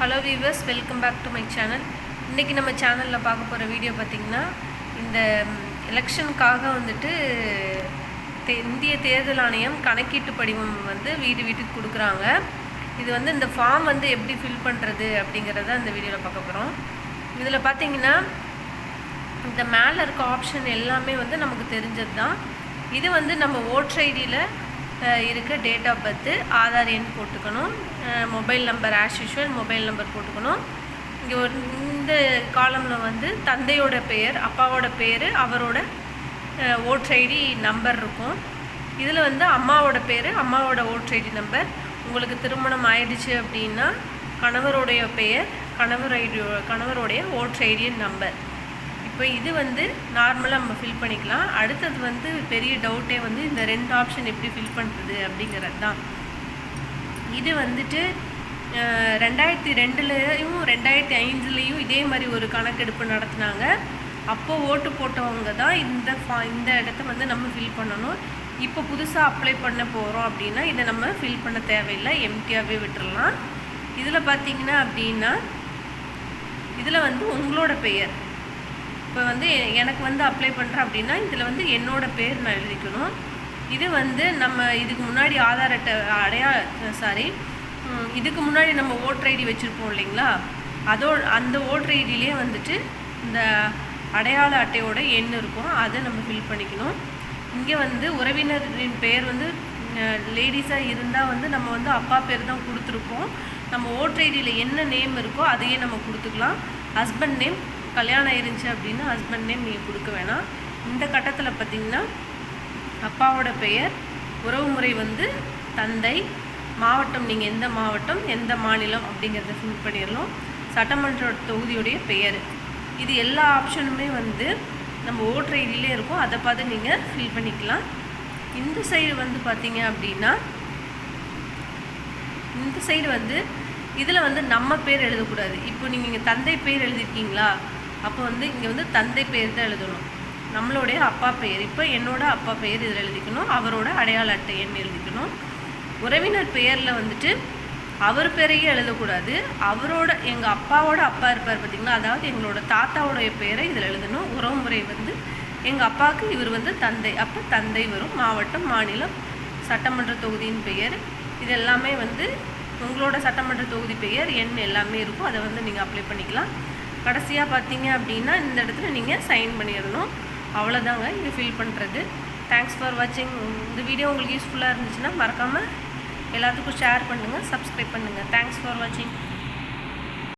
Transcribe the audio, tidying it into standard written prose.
Hello viewers, welcome back to my channel. இன்றைக்கி நம்ம சேனலில் பார்க்க போகிற வீடியோ பார்த்திங்கன்னா, இந்த எலெக்ஷனுக்காக வந்துட்டு இந்திய தேர்தல் ஆணையம் கணக்கீட்டு படிவம் வந்து வீட்டுக்கு கொடுக்குறாங்க. இது வந்து இந்த ஃபார்ம் வந்து எப்படி ஃபில் பண்ணுறது அப்படிங்கிறத இந்த வீடியோவில் பார்க்க போகிறோம். இதில் பார்த்திங்கன்னா இந்த மேலே இருக்க ஆப்ஷன் எல்லாமே வந்து நமக்கு தெரிஞ்சது தான். இது வந்து நம்ம ஓட்டர் ஐடியில் இருக்க டேட் ஆஃப் பர்த்து, ஆதார் எண் போட்டுக்கணும், mobile number as usual mobile number போட்டுக்கணும். இங்கே இந்த காலமில் வந்து தந்தையோட பெயர், அப்பாவோட பேர், அவரோட ஓட்டர் ஐடி நம்பர் இருக்கும். இதில் வந்து அம்மாவோட பேர், அம்மாவோட ஓட்டர் ஐடி நம்பர். உங்களுக்கு திருமணம் ஆயிடுச்சு அப்படின்னா கணவருடைய பெயர், கணவருடைய ஓட்டர் ஐடி நம்பர். இப்போ இது வந்து நார்மலாக நம்ம ஃபில் பண்ணிக்கலாம். அடுத்தது வந்து பெரிய டவுட்டே வந்து இந்த 2 ஆப்ஷன் எப்படி ஃபில் பண்ணுறது அப்படிங்கிறது தான். இது வந்துட்டு 2002லேயும் 2005லேயும் இதே மாதிரி ஒரு கணக்கெடுப்பு நடத்தினாங்க. அப்போது ஓட்டு போட்டவங்க தான் இந்த இடத்த வந்து நம்ம ஃபில் பண்ணணும். இப்போ புதுசாக அப்ளை பண்ண போகிறோம் அப்படின்னா இதை நம்ம ஃபில் பண்ண தேவையில்லை, எம்டியாகவே விட்டுடலாம். இதில் பார்த்திங்கன்னா அப்படின்னா இதில் வந்து உங்களோட பெயர், இப்போ வந்து எனக்கு வந்து அப்ளை பண்ணுறேன் அப்படின்னா இதில் வந்து என்னோடய பேர் நான் எழுதிக்கணும். இது வந்து நம்ம இதுக்கு முன்னாடி ஆதார் அட்டை இதுக்கு முன்னாடி நம்ம ஓட்டர் ஐடி வச்சுருப்போம் இல்லைங்களா, அந்த ஓட்டர் ஐடியிலே வந்துட்டு இந்த அடையாள அட்டையோட எண் இருக்கும், அதை நம்ம ஃபில் பண்ணிக்கணும். இங்கே வந்து உறவினரின் பெயர் வந்து லேடிஸாக இருந்தால் வந்து நம்ம வந்து அப்பா பேர் தான் கொடுத்துருப்போம். நம்ம ஓட்டர் ஐடியில் என்ன நேம் இருக்கோ அதையே நம்ம கொடுத்துக்கலாம். ஹஸ்பண்ட் நேம், கல்யாணம் ஆயிருந்துச்சு அப்படின்னா ஹஸ்பண்ட் நேம் நீங்கள் கொடுக்க வேணாம். இந்த கட்டத்தில் பார்த்திங்கன்னா அப்பாவோட பெயர், உறவுமுறை வந்து தந்தை, மாவட்டம் நீங்கள் எந்த மாவட்டம் எந்த மாநிலம் அப்படிங்கிறத ஃபில் பண்ணிடலாம். சட்டமன்ற தொகுதியுடைய பெயர், இது எல்லா ஆப்ஷனுமே வந்து நம்ம ஓட்டர் ஐடியிலே இருக்கும், அதை பார்த்து நீங்கள் ஃபில் பண்ணிக்கலாம். இந்த சைடு வந்து பார்த்திங்க அப்படின்னா இந்த சைடு வந்து இதில் வந்து நம்ம பேர் எழுதக்கூடாது. இப்போ நீங்கள் இங்கே தந்தை பேர் எழுதிருக்கீங்களா, அப்போ வந்து இங்கே வந்து தந்தை பேர் தான் எழுதணும், நம்மளுடைய அப்பா பெயர். இப்போ என்னோட அப்பா பெயர் இதில் எழுதிக்கணும், அவரோட அடையாள அட்டை எண் எழுதிக்கணும். உறவினர் பெயரில் வந்துட்டு அவர் பேரையே எழுதக்கூடாது, அவரோட எங்கள் அப்பாவோட அப்பா இருப்பார் பார்த்திங்களா, அதாவது எங்களோட தாத்தாவோடைய பெயரை இதில் எழுதணும். உறவுமுறை வந்து எங்கள் அப்பாவுக்கு இவர் வந்து தந்தை, அப்போ தந்தை வரும். மாவட்டம், மாநிலம், சட்டமன்ற தொகுதியின் பெயர், இது எல்லாமே வந்து உங்களோட சட்டமன்ற தொகுதி பெயர், எண் எல்லாமே இருக்கும், அதை வந்து நீங்கள் அப்ளை பண்ணிக்கலாம். கடைசியாக பார்த்தீங்க அப்படின்னா இந்த இடத்துல நீங்கள் சைன் பண்ணிடணும். அவ்வளோதாங்க இது ஃபில் பண்ணுறது. தேங்க்ஸ் ஃபார் வாட்சிங். இந்த வீடியோ உங்களுக்கு யூஸ்ஃபுல்லாக இருந்துச்சுன்னா மறக்காமல் எல்லாத்துக்கும் ஷேர் பண்ணுங்கள், சப்ஸ்கிரைப் பண்ணுங்கள். தேங்க்ஸ் ஃபார் வாட்சிங்.